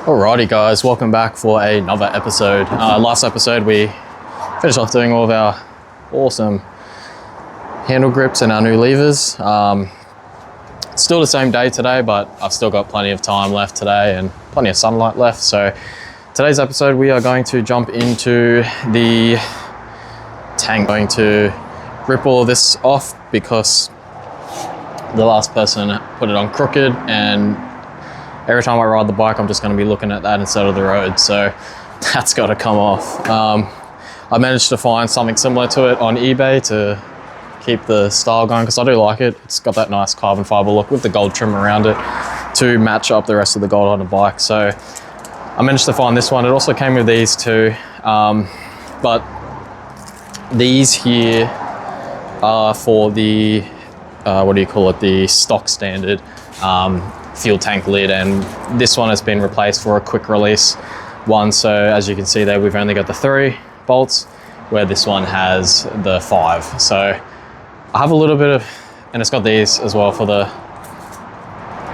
Alrighty guys, welcome back for another episode. Last episode we finished off doing all of our awesome handle grips and our new levers. Still the same day today, but I've still got plenty of time left today and plenty of sunlight left. So today's episode we are going to jump into the tank. Going to rip all of this off because the last person put it on crooked, and every time I ride the bike, I'm just going to be looking at that instead of the road. So that's got to come off. I managed to find something similar to it on eBay to keep the style going because I do like it. It's got that nice carbon fiber look with the gold trim around it to match up the rest of the gold on the bike. So I managed to find this one. It also came with these two, but these here are for the, the stock standard fuel tank lid, and this one has been replaced for a quick release one. So as you can see there, we've only got the 3 bolts where this one has the 5. So I have a little bit of, and it's got these as well for the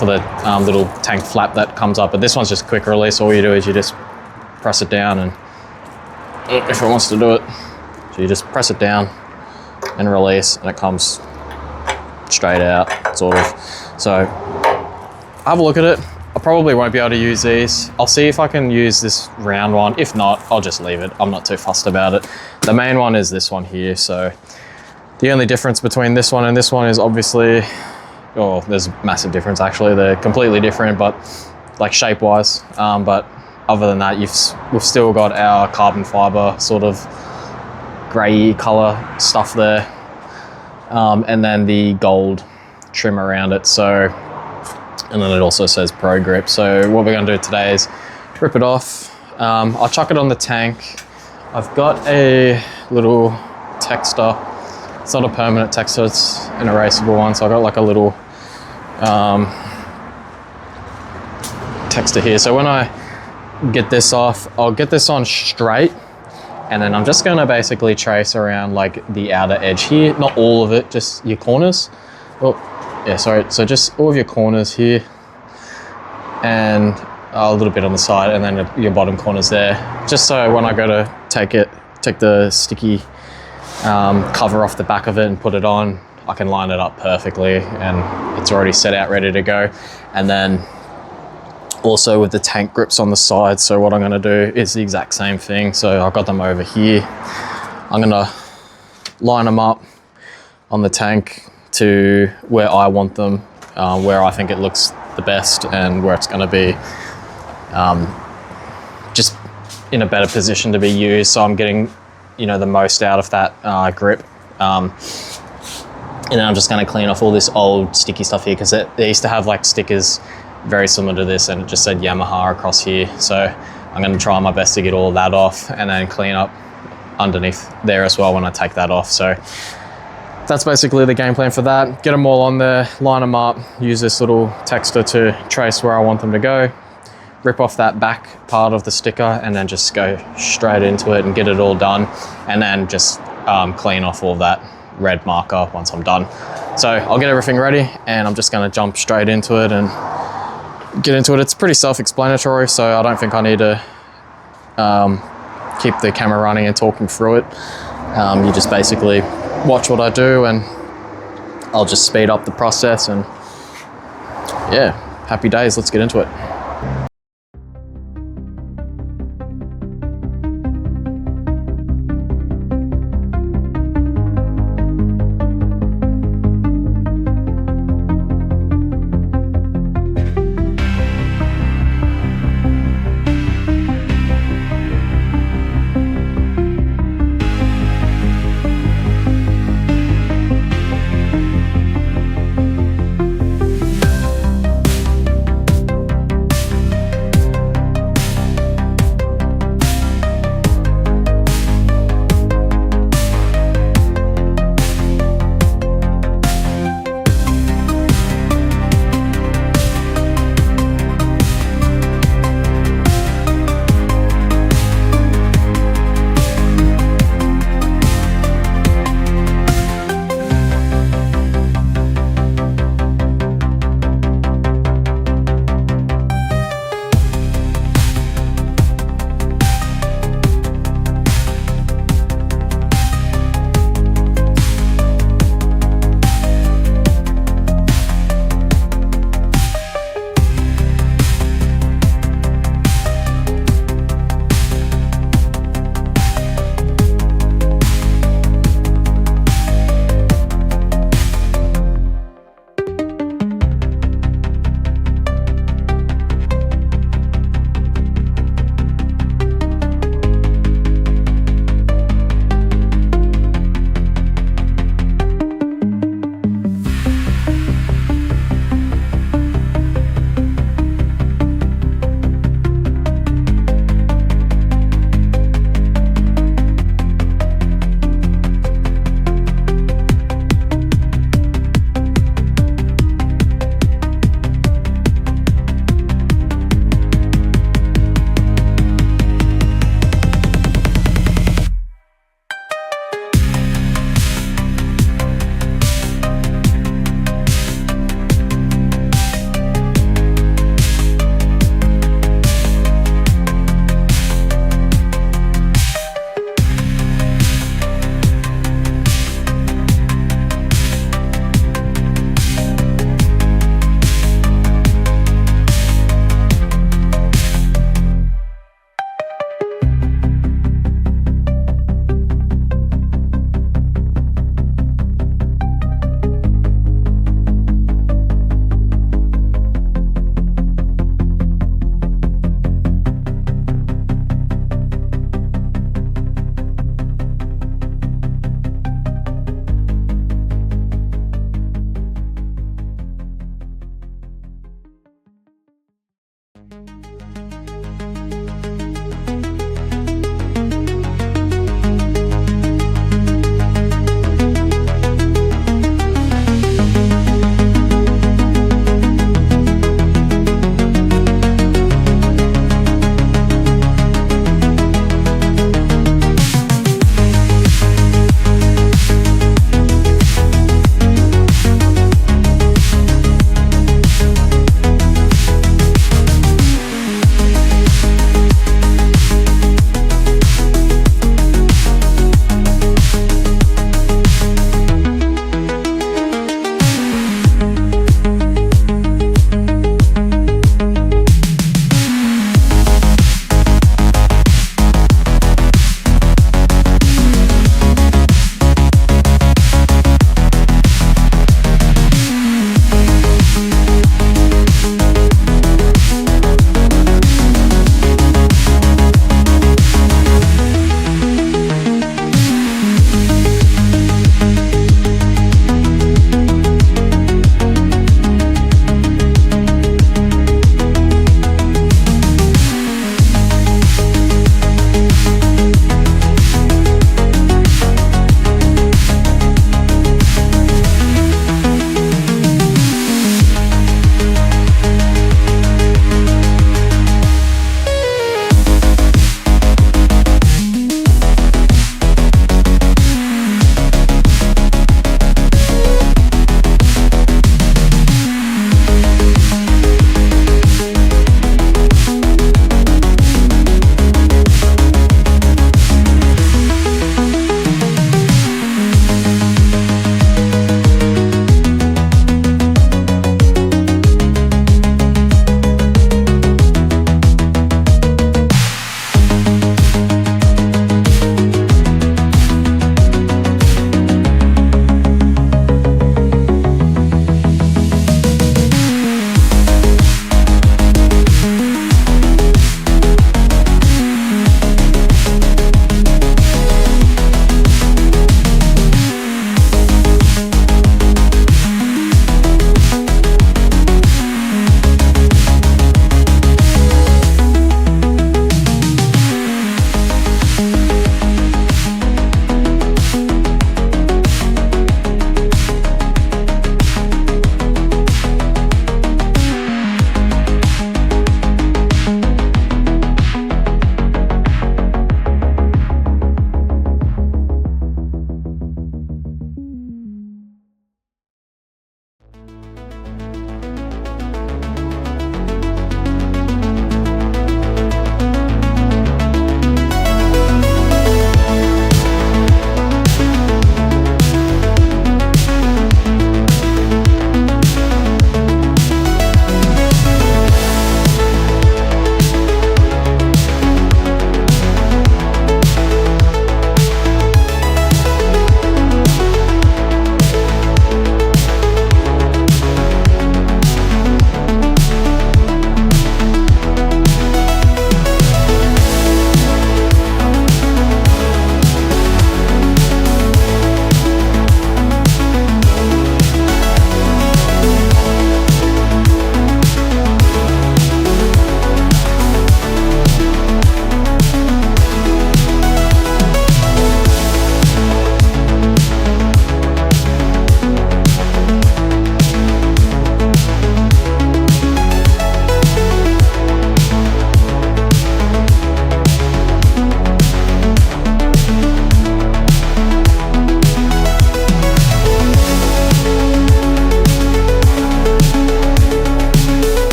little tank flap that comes up, but this one's just quick release. All you do is you just press it down, and if it wants to do it, so you just press it down and release, and it comes straight out, sort of. So have a look at it. I probably won't be able to use these. I'll see if I can use this round one. If not, I'll just leave it. I'm not too fussed about it. The main one is this one here. So the only difference between this one and this one is obviously, oh, there's a massive difference actually. They're completely different, but like shape wise. But other than that, we've still got our carbon fiber sort of grey color stuff there. And then the gold trim around it. So, and then it also says Pro Grip. So what we're going to do today is rip it off. I'll chuck it on the tank. I've got a little texter. It's not a permanent texter, it's an erasable one. So I got like a little texter here. So when I get this off, I'll get this on straight, and then I'm just going to basically trace around like the outer edge here. Not all of it, just your corners. Oh, yeah, sorry. So just all of your corners here, and a little bit on the side, and then your bottom corners there. Just so when I go to take the sticky cover off the back of it and put it on, I can line it up perfectly, and it's already set out, ready to go. And then also with the tank grips on the side. So what I'm going to do is the exact same thing. So I've got them over here. I'm going to line them up on the tank to where I want them, where I think it looks the best, and where it's going to be just in a better position to be used. So I'm getting, the most out of that grip. And then I'm just going to clean off all this old sticky stuff here, because they used to have like stickers very similar to this, and it just said Yamaha across here. So I'm going to try my best to get all that off, and then clean up underneath there as well when I take that off. So that's basically the game plan for that. Get them all on there, line them up, use this little texter to trace where I want them to go, rip off that back part of the sticker, and then just go straight into it and get it all done, and then just clean off all that red marker once I'm done. So I'll get everything ready, and I'm just going to jump straight into it and get into it. It's pretty self-explanatory, so I don't think I need to keep the camera running and talking through it. You just basically watch what I do, and I'll just speed up the process, and yeah, happy days. Let's get into it.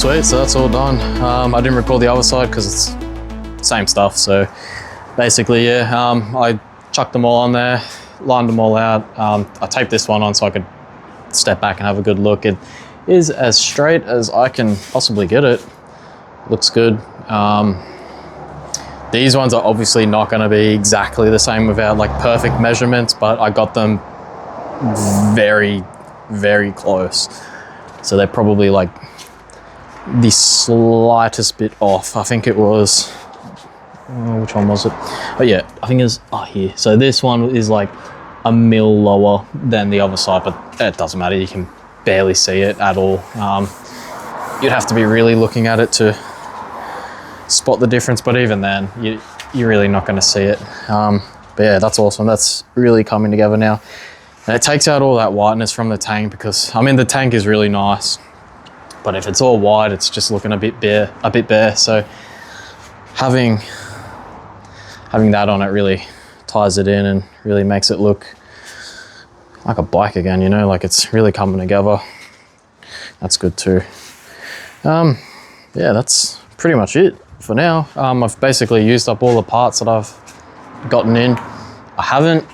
Sweet, so that's all done. I didn't record the other side because it's same stuff. So basically, yeah, I chucked them all on there, lined them all out. I taped this one on so I could step back and have a good look. It is as straight as I can possibly get it. Looks good. These ones are obviously not going to be exactly the same without like perfect measurements, but I got them very, very close. So they're probably like the slightest bit off. I think it was, which one was it? Oh yeah, I think it's here. So this one is like a mil lower than the other side, but it doesn't matter. You can barely see it at all. You'd have to be really looking at it to spot the difference, but even then, you're really not going to see it. But yeah, that's awesome. That's really coming together now. And it takes out all that whiteness from the tank because, I mean, the tank is really nice, but if it's all white, it's just looking a bit bare. So having that on it really ties it in and really makes it look like a bike again, you know, like it's really coming together. That's good too. Yeah, that's pretty much it for now. I've basically used up all the parts that I've gotten in. I haven't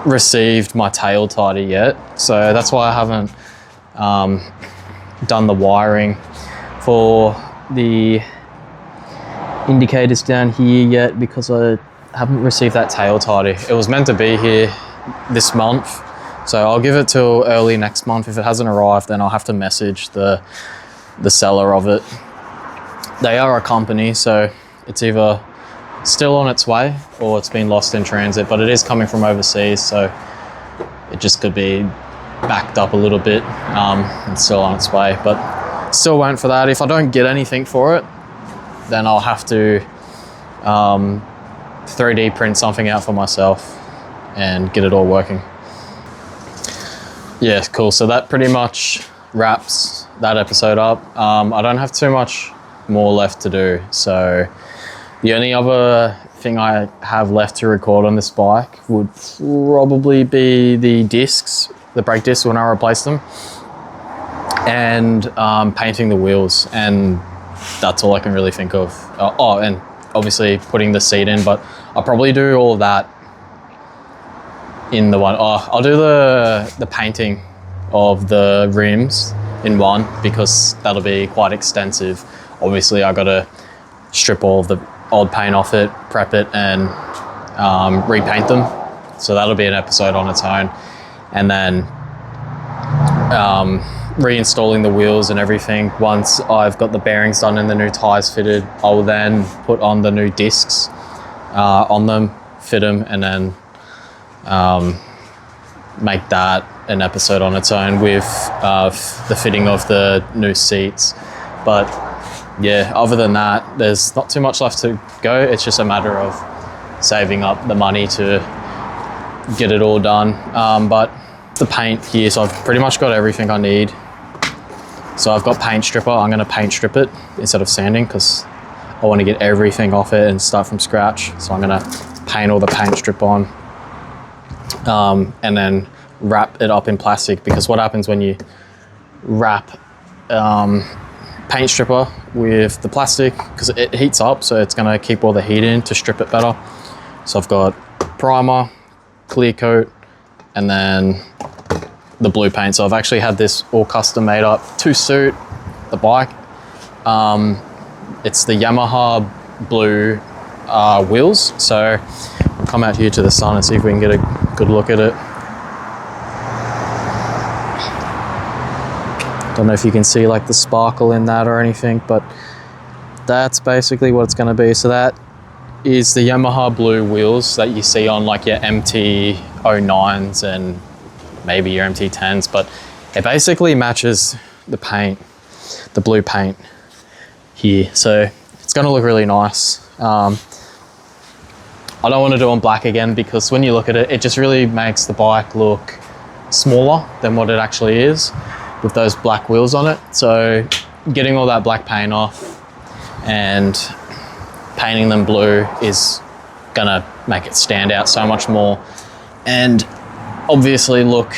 received my tail tidy yet, so that's why I haven't done the wiring for the indicators down here yet, because I haven't received that tail tidy. It was meant to be here this month, so I'll give it till early next month. If it hasn't arrived, then I'll have to message the seller of it. They are a company, so it's either still on its way or it's been lost in transit, but it is coming from overseas, so it just could be backed up a little bit and still on its way, but still waiting for that. If I don't get anything for it, then I'll have to 3D print something out for myself and get it all working. Yeah, cool. So that pretty much wraps that episode up. I don't have too much more left to do. So the only other thing I have left to record on this bike would probably be the discs, the brake discs when I replace them, and painting the wheels, and that's all I can really think of. And obviously putting the seat in, but I'll probably do all of that in the one. I'll do the painting of the rims in one, because that'll be quite extensive. Obviously I gotta strip all of the old paint off it, prep it, and repaint them. So that'll be an episode on its own. And then reinstalling the wheels and everything. Once I've got the bearings done and the new tires fitted, I will then put on the new discs on them, fit them, and then make that an episode on its own with the fitting of the new seats. But yeah, other than that, there's not too much left to go. It's just a matter of saving up the money to get it all done. But the paint here, so I've pretty much got everything I need. So I've got paint stripper. I'm gonna paint strip it instead of sanding, because I want to get everything off it and start from scratch. So I'm gonna paint all the paint strip on, and then wrap it up in plastic, because what happens when you wrap paint stripper with the plastic, because it heats up, so it's gonna keep all the heat in to strip it better. So I've got primer, clear coat, and then the blue paint. So I've actually had this all custom made up to suit the bike. It's the Yamaha blue wheels. So we'll come out here to the sun and see if we can get a good look at it. Don't know if you can see like the sparkle in that or anything, but that's basically what it's going to be. So that is the Yamaha blue wheels that you see on like your MT-09s and maybe your MT-10s, but it basically matches the paint, the blue paint here. So it's going to look really nice. I don't want to do it on black again, because when you look at it, it just really makes the bike look smaller than what it actually is with those black wheels on it. So getting all that black paint off and painting them blue is gonna make it stand out so much more, and obviously look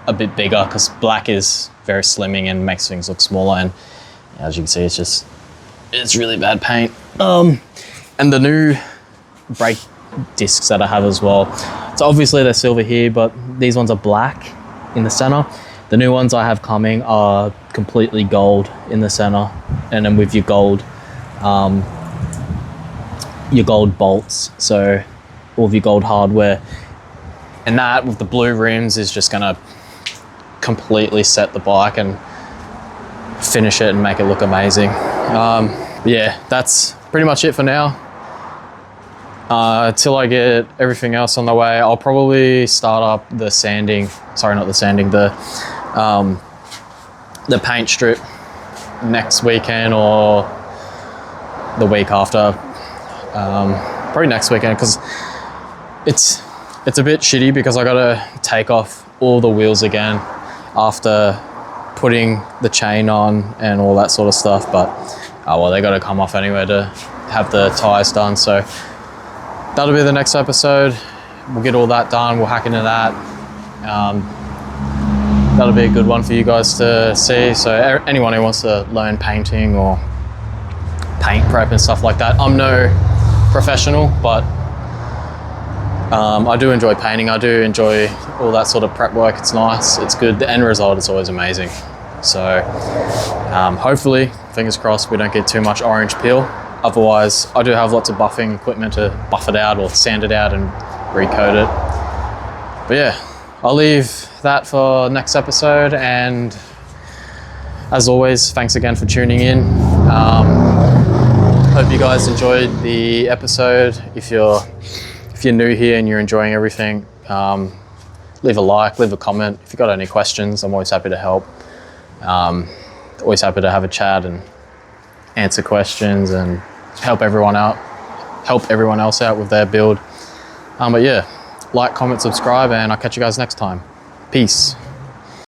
a bit bigger, because black is very slimming and makes things look smaller, and As you can see, it's really bad paint. And the new brake discs that I have as well. So obviously they're silver here, but these ones are black in the center. The new ones I have coming are completely gold in the center, and then with your gold bolts, so all of your gold hardware. And that with the blue rims is just gonna completely set the bike and finish it and make it look amazing. Yeah, that's pretty much it for now. Till I get everything else on the way, I'll probably start up the sanding, sorry, not the sanding, the paint strip next weekend or the week after. Probably next weekend, because it's a bit shitty because I gotta take off all the wheels again after putting the chain on and all that sort of stuff, but well, they gotta come off anyway to have the tires done. So that'll be the next episode. We'll get all that done, we'll hack into that. That'll be a good one for you guys to see. So anyone who wants to learn painting or paint prep and stuff like that, I'm no professional, but I do enjoy painting. I do enjoy all that sort of prep work. It's nice, it's good. The end result is always amazing. So hopefully, fingers crossed, we don't get too much orange peel. Otherwise, I do have lots of buffing equipment to buff it out or sand it out and recoat it. But yeah, I'll leave that for next episode, and as always, thanks again for tuning in. Hope you guys enjoyed the episode. If you're new here and you're enjoying everything, leave a like, leave a comment. If you've got any questions, I'm always happy to help. Always happy to have a chat and answer questions and help everyone else out with their build. But yeah, like, comment, subscribe, and I'll catch you guys next time. Peace.